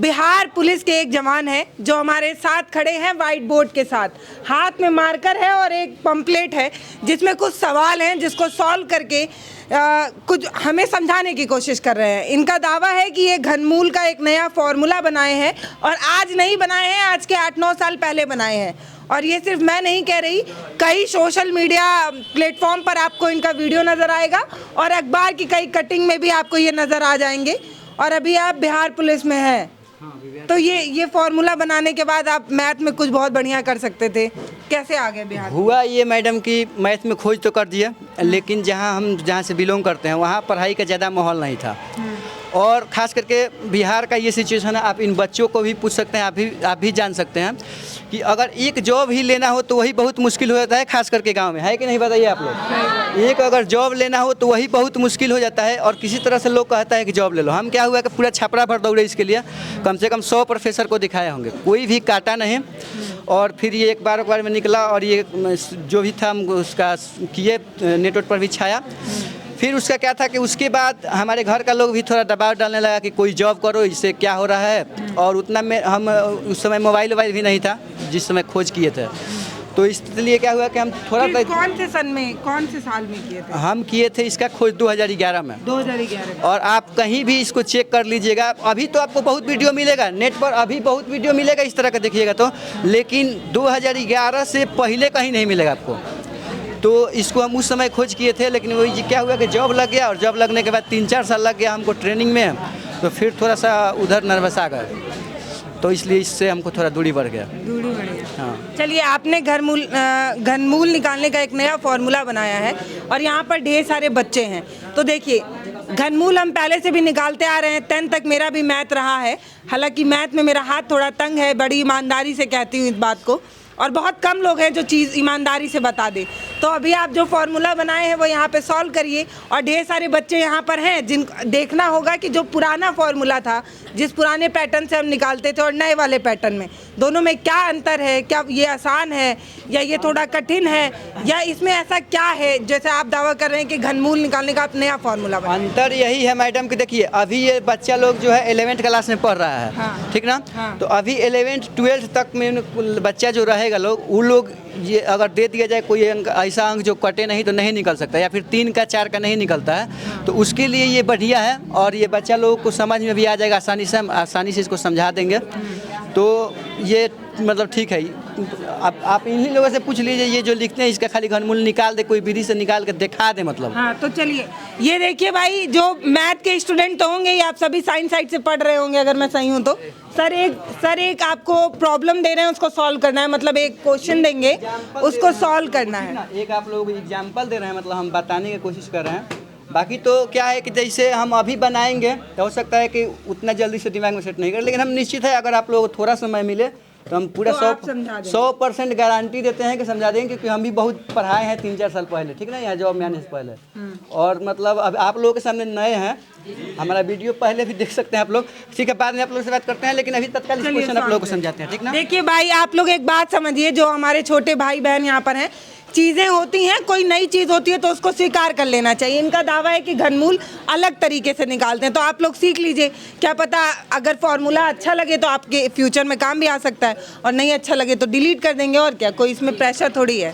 Bihar police के एक जवान हैं जो हमारे साथ खड़े हैं व्हाइट बोर्ड के साथ, हाथ में मार्कर है और एक पंपलेट है जिसमें कुछ सवाल हैं जिसको सॉल्व करके कुछ हमें समझाने की कोशिश कर रहे हैं। इनका दावा है कि ये घनमूल का एक नया फॉर्मूला बनाए हैं और आज नहीं बनाए हैं, आज के 8-9 साल पहले बनाए हैं। और ये सिर्फ मैं नहीं कह रही, कई सोशल मीडिया प्लेटफॉर्म पर आपको इनका वीडियो नज़र आएगा और अखबार की कई कटिंग में भी आपको ये नज़र आ जाएंगे। और अभी आप बिहार पुलिस में हैं, तो ये फॉर्मूला बनाने के बाद आप मैथ में कुछ बहुत बढ़िया कर सकते थे, कैसे आ गए बिहार? हुआ ये मैडम कि मैथ में खोज तो कर दिया, लेकिन जहाँ से बिलोंग करते हैं वहाँ पढ़ाई का ज़्यादा माहौल नहीं था। और ख़ास करके बिहार का ये सिचुएशन है, आप इन बच्चों को भी पूछ सकते हैं, आप भी जान सकते हैं कि अगर एक जॉब ही लेना हो तो वही बहुत मुश्किल हो जाता है, खास करके गांव में, है कि नहीं बताइए आप लोग। एक अगर जॉब लेना हो तो वही बहुत मुश्किल हो जाता है और किसी तरह से लोग कहता है कि जॉब ले लो। हम क्या हुआ कि पूरा छपरा भर दौड़े इसके लिए, कम से कम 100 प्रोफेसर को दिखाए होंगे, कोई भी काटा नहीं। और फिर ये एक बार में निकला और ये जो भी था हम उसका किए, नेटवर्क पर भी छाया। फिर उसका क्या था कि उसके बाद हमारे घर का लोग भी थोड़ा दबाव डालने लगा कि कोई जॉब करो, इससे क्या हो रहा है। और उतना में हम उस समय मोबाइल भी नहीं था जिस समय खोज किए थे, तो इसलिए क्या हुआ कि हम थोड़ा कौन से साल में किए थे? हम किए थे इसका खोज 2011 में। 2011। और आप कहीं भी इसको चेक कर लीजिएगा, अभी तो आपको बहुत वीडियो मिलेगा नेट पर, अभी बहुत वीडियो मिलेगा इस तरह का देखिएगा तो, लेकिन 2011 से पहले कहीं नहीं मिलेगा आपको। तो इसको हम उस समय खोज किए थे, लेकिन वही क्या हुआ कि जॉब लग गया और जॉब लगने के बाद 3-4 साल लग गया हमको ट्रेनिंग में, तो फिर थोड़ा सा उधर नर्वस आ गए, तो इसलिए इससे हमको थोड़ा दूरी बढ़ गया। हाँ, चलिए, आपने घनमूल निकालने का एक नया फॉर्मूला बनाया है और यहाँ पर ढेर सारे बच्चे हैं। तो देखिए, घनमूल हम पहले से भी निकालते आ रहे हैं, 10 तक मेरा भी मैथ रहा है। हालांकि मैथ में मेरा हाथ थोड़ा तंग है, बड़ी ईमानदारी से कहती हूँ इस बात को, और बहुत कम लोग हैं जो चीज़ ईमानदारी से बता दे। तो अभी आप जो फॉर्मूला बनाए हैं वो यहाँ पे सॉल्व करिए। और ढेर सारे बच्चे यहाँ पर हैं जिन देखना होगा कि जो पुराना फॉर्मूला था, जिस पुराने पैटर्न से हम निकालते थे और नए वाले पैटर्न में, दोनों में क्या अंतर है, क्या ये आसान है या ये थोड़ा कठिन है, या इसमें ऐसा क्या है जैसे आप दावा कर रहे हैं कि घनमूल निकालने का आप नया फॉर्मूला बनाए? अंतर यही है मैडम कि देखिए, अभी ये बच्चा लोग जो है 11th क्लास में पढ़ रहा है। हाँ। ठीक ना। हाँ। तो अभी 11th 12th तक में बच्चा जो रहेगा लोग, वो लोग ये अगर दे दिया जाए कोई अंक, ऐसा अंक जो कटे नहीं तो नहीं निकल सकता, या फिर 3 का 4 का नहीं निकलता है, तो उसके लिए ये बढ़िया है और ये बच्चा लोगों को समझ में भी आ जाएगा आसानी से, हम आसानी से इसको समझा देंगे। तो ये मतलब ठीक है। आप इन्हीं लोगों से पूछ लीजिए, ये जो लिखते हैं इसका खाली घनमूल निकाल दे, कोई विधि से निकाल के दिखा दे मतलब। हाँ, तो चलिए ये देखिए भाई, जो मैथ के स्टूडेंट तो होंगे ही, आप सभी साइंस साइड से पढ़ रहे होंगे अगर मैं सही हूँ तो। सर एक आपको प्रॉब्लम दे रहे हैं, उसको सॉल्व करना है, मतलब एक क्वेश्चन देंगे उसको सॉल्व करना है। एक आप लोग एग्जाम्पल दे रहे हैं, मतलब हम बताने की कोशिश कर रहे हैं। बाकी तो क्या है कि जैसे हम अभी बनाएंगे तो हो सकता है कि उतना जल्दी से दिमाग में सेट नहीं कर, लेकिन हम निश्चित है अगर आप लोगों को थोड़ा समय मिले तो हम पूरा 100% गारंटी देते हैं कि समझा देंगे, क्योंकि हम भी बहुत पढ़ाए हैं 3-4 साल पहले, ठीक ना, यहाँ जॉब में आने से पहले। और मतलब अब आप लोगों के सामने नए हैं, हमारा वीडियो पहले भी देख सकते हैं आप लोग, ठीक है, बाद में आप लोग से बात करते हैं, लेकिन अभी तत्काल क्वेश्चन आप लोगों को समझाते हैं, ठीक ना। देखिए भाई, आप लोग एक बात समझिए, जो हमारे छोटे भाई बहन यहाँ पर हैं, चीज़ें होती हैं, कोई नई चीज़ होती है तो उसको स्वीकार कर लेना चाहिए। इनका दावा है कि घनमूल अलग तरीके से निकालते हैं, तो आप लोग सीख लीजिए, क्या पता अगर फॉर्मूला अच्छा लगे तो आपके फ्यूचर में काम भी आ सकता है, और नहीं अच्छा लगे तो डिलीट कर देंगे, और क्या, कोई इसमें प्रेशर थोड़ी है।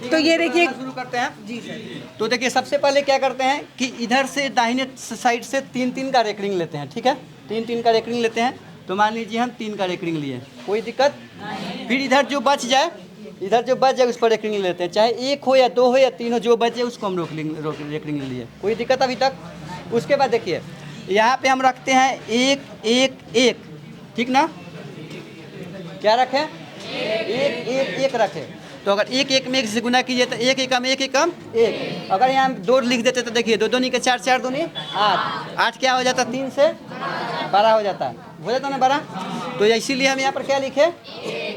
तो ये देखिए, शुरू करते हैं जी सर। तो देखिए, सबसे पहले क्या करते हैं कि इधर से दाहिने साइड से 3-3 का रेकरिंग लेते हैं, ठीक है, 3-3 का रेकरिंग लेते हैं। तो मान लीजिए हम 3 का रेकरिंग लिए, कोई दिक्कत। फिर इधर जो बच जाए उस पर रेकरिंग लेते हैं, चाहे 1 हो या 2 हो या 3 हो, जो बचे उसको हम रेकरिंग लिए, कोई दिक्कत अभी तक। उसके बाद देखिए, यहाँ पे हम रखते हैं 1-1-1, ठीक ना, क्या रखें, 1-1-1 रखें। तो अगर 1-1 में 1 से गुना कीजिए तो 1 एकम 1 एकम 1। अगर यहाँ 2 लिख देते तो देखिए, 2 दूनी के 4, 4 दूनी 8, 8 क्या हो जाता, 3 से 12 हो जाता ना 12। तो इसीलिए हम यहाँ पर क्या लिखे,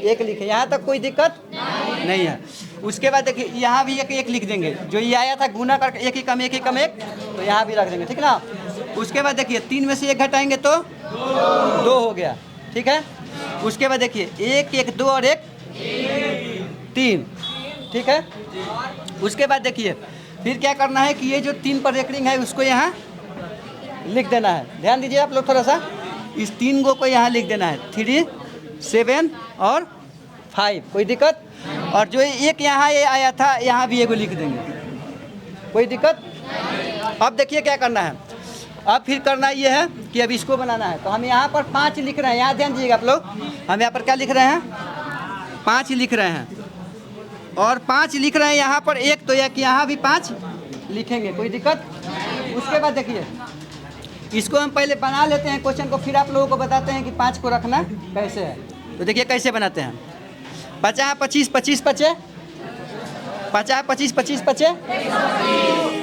1 लिखे, यहाँ तक कोई दिक्कत नहीं है। उसके बाद देखिए, यहाँ भी 1-1 लिख देंगे, जो ये आया था गुना करके 1 एकम 1 एकम 1, तो यहाँ भी रख देंगे, ठीक ना। उसके बाद देखिए, 3 में से 1 घटाएंगे तो 2 हो गया, ठीक है। उसके बाद देखिए, 1-1-2 और 1-3, ठीक है। उसके बाद देखिए, फिर क्या करना है कि ये जो 3 पर रेकरिंग है उसको यहाँ लिख देना है। ध्यान दीजिए आप लोग थोड़ा सा, इस 3 को यहाँ लिख देना है, 3, 7 और 5, कोई दिक्कत? और जो एक यहाँ ये आया था यहाँ भी एगो लिख देंगे, कोई दिक्कत? अब देखिए क्या करना है, अब फिर करना ये है कि अब इसको बनाना है। तो हम यहाँ पर 5 लिख रहे हैं, यहाँ ध्यान दीजिएगा आप लोग, हम यहाँ पर क्या लिख रहे हैं? 5 लिख रहे हैं, और 5 लिख रहे हैं यहाँ पर एक, तो यहाँ भी 5 लिखेंगे, कोई दिक्कत? उसके बाद देखिए इसको हम पहले बना लेते हैं क्वेश्चन को, फिर आप लोगों को बताते हैं कि 5 को रखना कैसे है। तो देखिए कैसे बनाते हैं। 50, 25, 25, 50, 50, 25, 25, 50,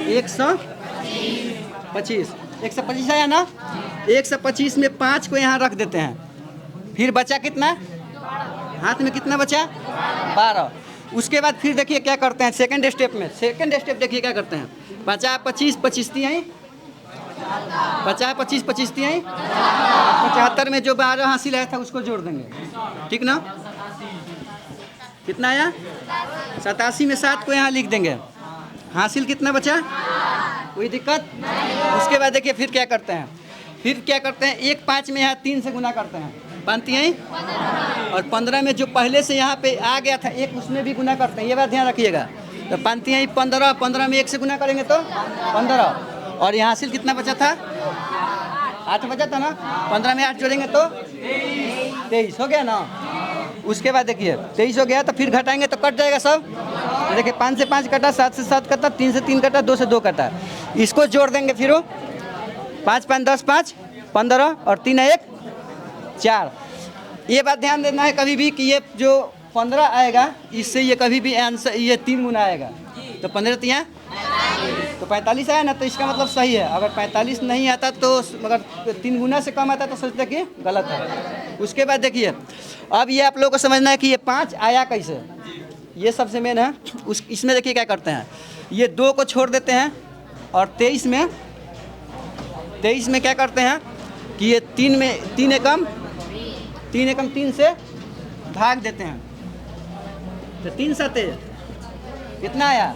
125, 125 आया ना। 125 में 5 को यहाँ रख देते हैं, फिर बचा कितना? हाथ में कितना बचा? 12। उसके बाद फिर देखिए क्या करते हैं सेकंड स्टेप में। सेकंड स्टेप देखिए क्या करते हैं, 50, 25, 25 तिहाई, 50, 25, 25 तिहाई, 75 में जो 12 हासिल आया था उसको जोड़ देंगे, ठीक ना? कितना आया? 87 में 7 को यहाँ लिख देंगे, हासिल कितना बचा? कोई दिक्कत? उसके बाद देखिए फिर क्या करते हैं, फिर क्या करते हैं, 1 5 में यहाँ 3 से गुना करते हैं, 5 तिहाई, और 15 में जो पहले से यहाँ पे आ गया था 1 उसमें भी गुना करते हैं, ये बात ध्यान रखिएगा। तो 5 तिहाई 15, 15 में 1 से गुना करेंगे तो 15, और यहाँ हासिल कितना बचा था? 8 बचा था ना। 15 में 8 जोड़ेंगे तो 23 हो गया ना। उसके बाद देखिए 23 हो गया, तो फिर घटाएंगे तो कट जाएगा सब। तो देखिए 5 से 5 कटा, 7 से 7 कटा, 3 से 3 कटा, 2 से 2 कटा, इसको जोड़ देंगे फिर 5 5 10 5 15 और 3 1 4। ये बात ध्यान देना है कभी भी कि ये जो 15 आएगा इससे ये कभी भी आंसर ये 3 गुना आएगा, तो 15 तिया तो 45 आया ना, तो इसका मतलब सही है। अगर 45 नहीं आता तो अगर 3 गुना से कम आता तो सोचते कि गलत है। उसके बाद देखिए अब ये आप लोगों को समझना है कि ये 5 आया कैसे, ये सबसे मेन है। इसमें देखिए क्या करते हैं, ये 2 को छोड़ देते हैं, और 23 में क्या करते हैं कि ये 3 एकम 3 से भाग देते हैं, तो 3 7 कितना आया?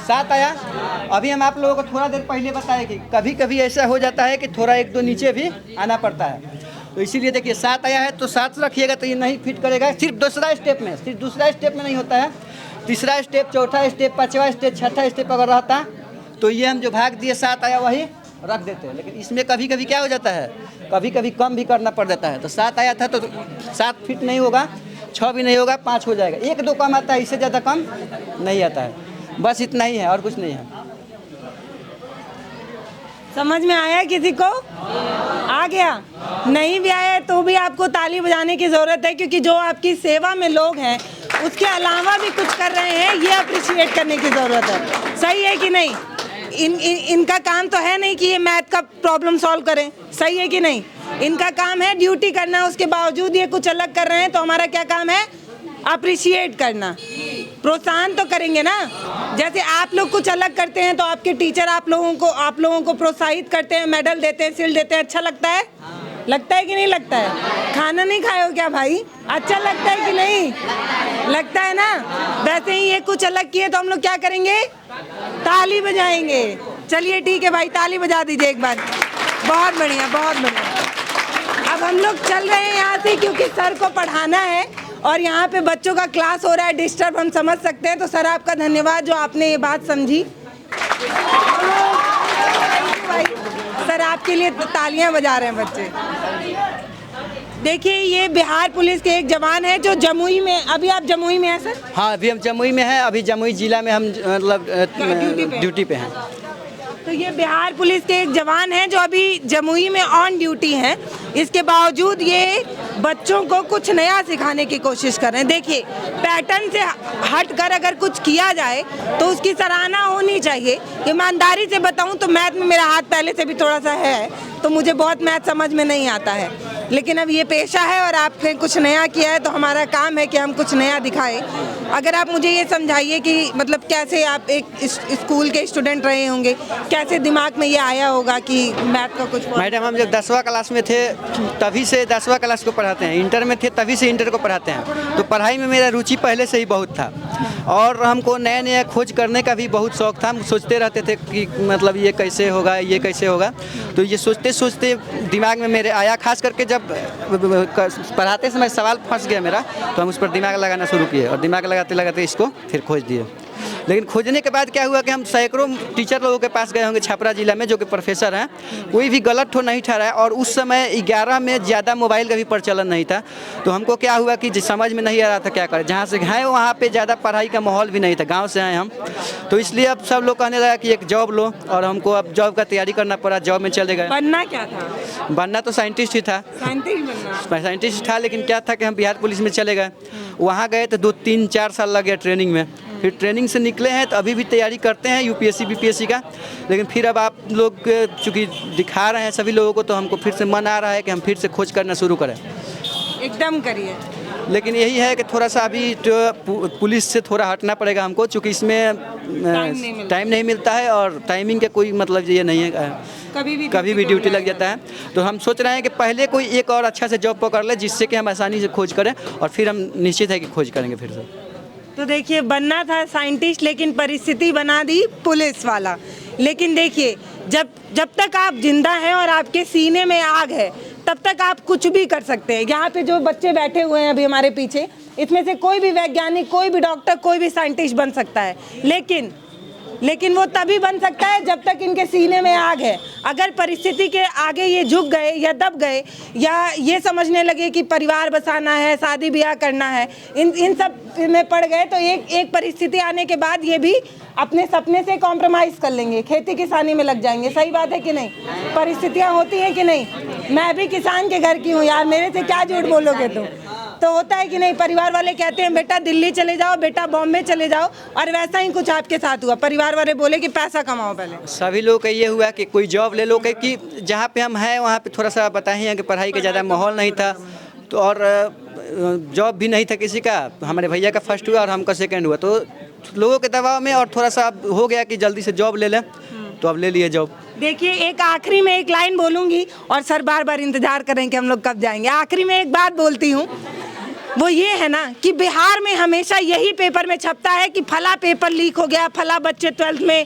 7 आया। अभी हम आप लोगों को थोड़ा देर पहले बताए कि कभी कभी ऐसा हो जाता है कि थोड़ा 1-2 नीचे भी आना पड़ता है, तो इसीलिए देखिए 7 आया है तो 7 रखिएगा, तो ये नहीं फिट करेगा। सिर्फ दूसरा स्टेप में, सिर्फ दूसरा स्टेप में नहीं होता है, तीसरा स्टेप, चौथा स्टेप, 5वां स्टेप, 6ठा स्टेप अगर रहता तो ये हम जो भाग दिए 7 आया वही रख देते हैं। लेकिन इसमें कभी कभी क्या हो जाता है, कभी कभी कम भी करना पड़ जाता है। तो 7 आया था तो 7 फिट नहीं होगा, 6 भी नहीं होगा, 5 हो जाएगा। 1-2 कम आता है, इससे ज़्यादा कम नहीं आता है। बस इतना ही है और कुछ नहीं है। समझ में आया किसी को? आ गया? नहीं भी आया तो भी आपको ताली बजाने की ज़रूरत है, क्योंकि जो आपकी सेवा में लोग हैं उसके अलावा भी कुछ कर रहे हैं, ये अप्रिशिएट करने की ज़रूरत है। सही है कि नहीं? इनका काम तो है नहीं कि ये मैथ का प्रॉब्लम सॉल्व करें, सही है कि नहीं? इनका काम है ड्यूटी करना, उसके बावजूद ये कुछ अलग कर रहे हैं, तो हमारा क्या काम है? अप्रिशिएट करना, प्रोत्साहन तो करेंगे ना। जैसे आप लोग कुछ अलग करते हैं तो आपके टीचर आप लोगों को प्रोत्साहित करते हैं, मेडल देते हैं, शील्ड देते हैं, अच्छा लगता है? लगता है कि नहीं लगता है? खाना नहीं खाए हो क्या भाई? अच्छा लगता है कि नहीं लगता है ना? वैसे ही ये कुछ अलग किए तो हम लोग क्या करेंगे? ताली बजाएंगे। चलिए ठीक है भाई, ताली बजा दीजिए एक बार। बहुत बढ़िया, बहुत बढ़िया। अब हम लोग चल रहे हैं यहाँ से, क्योंकि सर को पढ़ाना है और यहाँ पे बच्चों का क्लास हो रहा है, डिस्टर्ब हम समझ सकते हैं। तो सर आपका धन्यवाद जो आपने ये बात समझी। सर आपके लिए तालियां बजा रहे हैं बच्चे। देखिए ये बिहार पुलिस के एक जवान है जो जमुई में, अभी आप जमुई में हैं सर? हाँ अभी हम जमुई में हैं, अभी जमुई जिला में हम मतलब ड्यूटी पे हैं। तो ये बिहार पुलिस के एक जवान हैं जो अभी जमुई में ऑन ड्यूटी हैं। इसके बावजूद ये बच्चों को कुछ नया सिखाने की कोशिश कर रहे हैं। देखिए पैटर्न से हट कर अगर कुछ किया जाए तो उसकी सराहना होनी चाहिए। ईमानदारी से बताऊं तो मैथ में मेरा हाथ पहले से भी थोड़ा सा है, तो मुझे बहुत मैथ समझ में नहीं आता है, लेकिन अब ये पेशा है और आपने कुछ नया किया है तो हमारा काम है कि हम कुछ नया दिखाएं। अगर आप मुझे ये समझाइए कि मतलब कैसे आप एक स्कूल के स्टूडेंट रहे होंगे, कैसे दिमाग में ये आया होगा कि मैथ का कुछ। मैडम हम जब 10वां क्लास में थे तभी से 10वां क्लास को पढ़ाते हैं, इंटर में थे तभी से इंटर को पढ़ाते हैं, तो पढ़ाई में मेरा रुचि पहले से ही बहुत था और हमको नया नया खोज करने का भी बहुत शौक था। हम सोचते रहते थे कि मतलब ये कैसे होगा, ये कैसे होगा, तो ये सोचते सोचते दिमाग में मेरे आया। खास करके जब पढ़ाते समय सवाल फंस गया मेरा, तो हम उस पर दिमाग लगाना शुरू किए और दिमाग लगाते लगाते इसको फिर खोज दिए। लेकिन खोजने के बाद क्या हुआ कि हम सैकड़ों टीचर लोगों के पास गए होंगे छपरा जिला में जो कि प्रोफेसर हैं, कोई भी गलत हो नहीं ठहरा है। और उस समय 11 में ज़्यादा मोबाइल का भी प्रचलन नहीं था, तो हमको क्या हुआ कि समझ में नहीं आ रहा था क्या करें। जहाँ से हैं वहाँ पे ज़्यादा पढ़ाई का माहौल भी नहीं था, गाँव से आए हम, तो इसलिए अब सब लोग कहने लगा कि एक जॉब लो, और हमको अब जॉब का तैयारी करना पड़ा। जॉब में चले गए। बनना क्या था? बनना तो साइंटिस्ट ही था, साइंटिस्ट था, लेकिन क्या था कि हम बिहार पुलिस में चले गए। वहाँ गए तो 2-3-4 साल लग गया ट्रेनिंग में, फिर ट्रेनिंग से निकले हैं तो अभी भी तैयारी करते हैं यूपीएससी बीपीएससी का। लेकिन फिर अब आप लोग चूँकि दिखा रहे हैं सभी लोगों को, तो हमको फिर से मन आ रहा है कि हम फिर से खोज करना शुरू करें। एकदम करिए। लेकिन यही है कि थोड़ा सा अभी पुलिस से थोड़ा हटना पड़ेगा हमको, चूँकि इसमें टाइम नहीं मिलता है और टाइमिंग का कोई मतलब ये नहीं है, कभी भी ड्यूटी लग जाता है। तो हम सोच रहे हैं कि पहले कोई एक और अच्छा से जॉब पकड़ ले जिससे कि हम आसानी से खोज करें, और फिर हम निश्चित है कि खोज करेंगे फिर से। तो देखिए, बनना था साइंटिस्ट, लेकिन परिस्थिति बना दी पुलिस वाला। लेकिन देखिए, जब तक आप जिंदा हैं और आपके सीने में आग है, तब तक आप कुछ भी कर सकते हैं। यहाँ पे जो बच्चे बैठे हुए हैं अभी हमारे पीछे, इसमें से कोई भी वैज्ञानिक, कोई भी डॉक्टर, कोई भी साइंटिस्ट बन सकता है, लेकिन वो तभी बन सकता है जब तक इनके सीने में आग है। अगर परिस्थिति के आगे ये झुक गए या दब गए, या ये समझने लगे कि परिवार बसाना है, शादी ब्याह करना है, इन सब में पड़ गए, तो एक परिस्थिति आने के बाद ये भी अपने सपने से कॉम्प्रोमाइज़ कर लेंगे, खेती किसानी में लग जाएंगे। सही बात है कि नहीं? परिस्थितियाँ होती हैं कि नहीं? मैं भी किसान के घर की हूँ यार, मेरे से क्या झूठ बोलोगे तुम? तो होता है कि नहीं? परिवार वाले कहते हैं बेटा दिल्ली चले जाओ, बेटा बॉम्बे चले जाओ, और वैसा ही कुछ आपके साथ हुआ। परिवार वाले बोले कि पैसा कमाओ पहले। सभी लोग का ये हुआ कि कोई जॉब ले लो, कि जहाँ पे हम हैं वहाँ पे थोड़ा सा बताइए कि पढ़ाई का ज़्यादा माहौल नहीं था, तो और जॉब भी नहीं था किसी का। हमारे भैया का फर्स्ट हुआ और हमका सेकंड हुआ, तो लोगों के दबाव में और थोड़ा सा हो गया कि जल्दी से जॉब ले लें, तो अब ले लिए जॉब। देखिए, एक आखिरी में एक लाइन बोलूँगी और सर बार बार इंतजार करें कि हम लोग कब जाएंगे। आखिरी में एक बात बोलती हूँ, वो ये है ना कि बिहार में हमेशा यही पेपर में छपता है कि फला पेपर लीक हो गया, फला बच्चे 12th में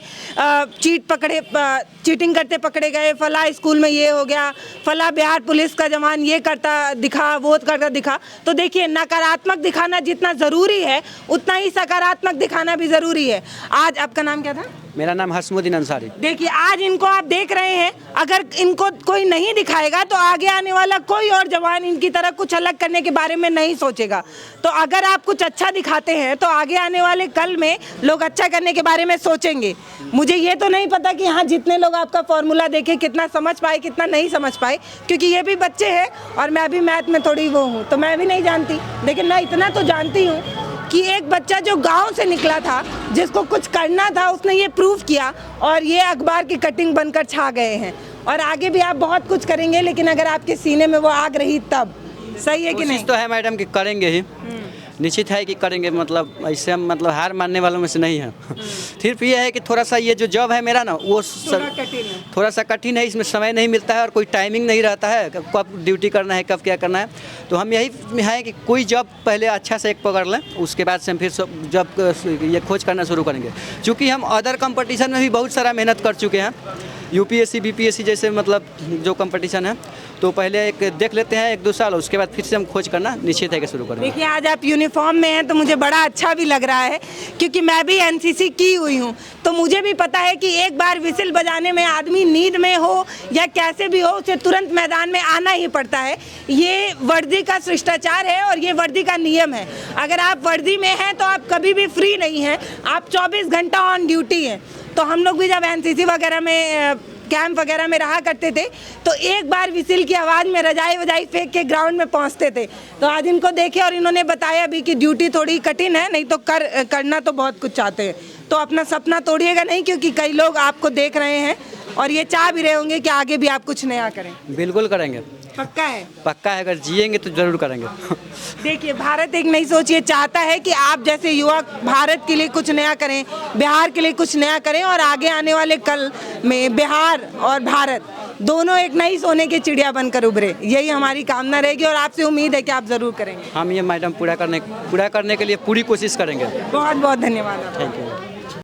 चीटिंग करते पकड़े गए, फला स्कूल में ये हो गया, फला बिहार पुलिस का जवान ये करता दिखा, वो करता दिखा। तो देखिए, नकारात्मक दिखाना जितना ज़रूरी है, उतना ही सकारात्मक दिखाना भी ज़रूरी है। आज आपका नाम क्या था? मेरा नाम हसमुद्दीन अंसारी। देखिए, आज इनको आप देख रहे हैं, अगर इनको कोई नहीं दिखाएगा तो आगे आने वाला कोई और जवान इनकी तरह कुछ अलग करने के बारे में नहीं सोचेगा। तो अगर आप कुछ अच्छा दिखाते हैं तो आगे आने वाले कल में लोग अच्छा करने के बारे में सोचेंगे। मुझे ये तो नहीं पता कि यहाँ जितने लोग आपका फॉर्मूला देखे कितना समझ पाए, कितना नहीं समझ पाए, क्योंकि ये भी बच्चे हैं और मैं भी मैथ में थोड़ी वो हूँ, तो मैं भी नहीं जानती। लेकिन मैं इतना तो जानती हूँ कि एक बच्चा जो गांव से निकला था, जिसको कुछ करना था, उसने ये प्रूव किया और ये अखबार की कटिंग बनकर छा गए हैं। और आगे भी आप बहुत कुछ करेंगे, लेकिन अगर आपके सीने में वो आग रही तब। सही है कि नहीं? तो है मैडम कि करेंगे ही, निश्चित है कि करेंगे, मतलब ऐसे हम मतलब हार मानने वालों में से नहीं है। सिर्फ ये है कि थोड़ा सा ये जो जॉब है मेरा ना, वो थोड़ा सा कठिन है, इसमें समय नहीं मिलता है और कोई टाइमिंग नहीं रहता है, कब ड्यूटी करना है, कब क्या करना है। तो हम यही है कि कोई जॉब पहले अच्छा से एक पकड़ लें, उसके बाद से हम फिर जॉब ये खोज करना शुरू करेंगे। चूँकि हम अदर कंपटीशन में भी बहुत सारा मेहनत कर चुके हैं, यूपीएससी बीपीएससी जैसे मतलब जो कंपटीशन है, तो पहले एक देख लेते हैं 1-2 साल, उसके बाद फिर से हम खोज करना निश्चित है कि शुरू करेंगे। देखिए, आज आप यूनिफॉर्म में हैं तो मुझे बड़ा अच्छा भी लग रहा है, क्योंकि मैं भी एनसीसी की हुई हूँ, तो मुझे भी पता है कि एक बार विसिल बजाने में आदमी नींद में हो या कैसे भी हो, उसे तुरंत मैदान में आना ही पड़ता है। ये वर्दी का शिष्टाचार है और ये वर्दी का नियम है। अगर आप वर्दी में हैं तो आप कभी भी फ्री नहीं हैं, आप 24 घंटा ऑन ड्यूटी हैं। तो हम लोग भी जब एनसीसी वगैरह में कैंप वगैरह में रहा करते थे, तो एक बार विसिल की आवाज़ में रजाई वजाई फेंक के ग्राउंड में पहुंचते थे। तो आज इनको देखे और इन्होंने बताया भी कि ड्यूटी थोड़ी कठिन है, नहीं तो करना तो बहुत कुछ चाहते हैं। तो अपना सपना तोड़िएगा नहीं, क्योंकि कई लोग आपको देख रहे हैं और ये चाह भी रहे होंगे कि आगे भी आप कुछ नया करें। बिल्कुल करेंगे। पक्का है? पक्का है, अगर जिएंगे तो जरूर करेंगे। देखिए, भारत एक नई सोच ये चाहता है कि आप जैसे युवा भारत के लिए कुछ नया करें, बिहार के लिए कुछ नया करें, और आगे आने वाले कल में बिहार और भारत दोनों एक नई सोने की चिड़िया बनकर उभरे। यही हमारी कामना रहेगी और आपसे उम्मीद है कि आप ज़रूर करेंगे। हम ये मैडम पूरा करने के लिए पूरी कोशिश करेंगे। बहुत बहुत धन्यवाद। Thank you.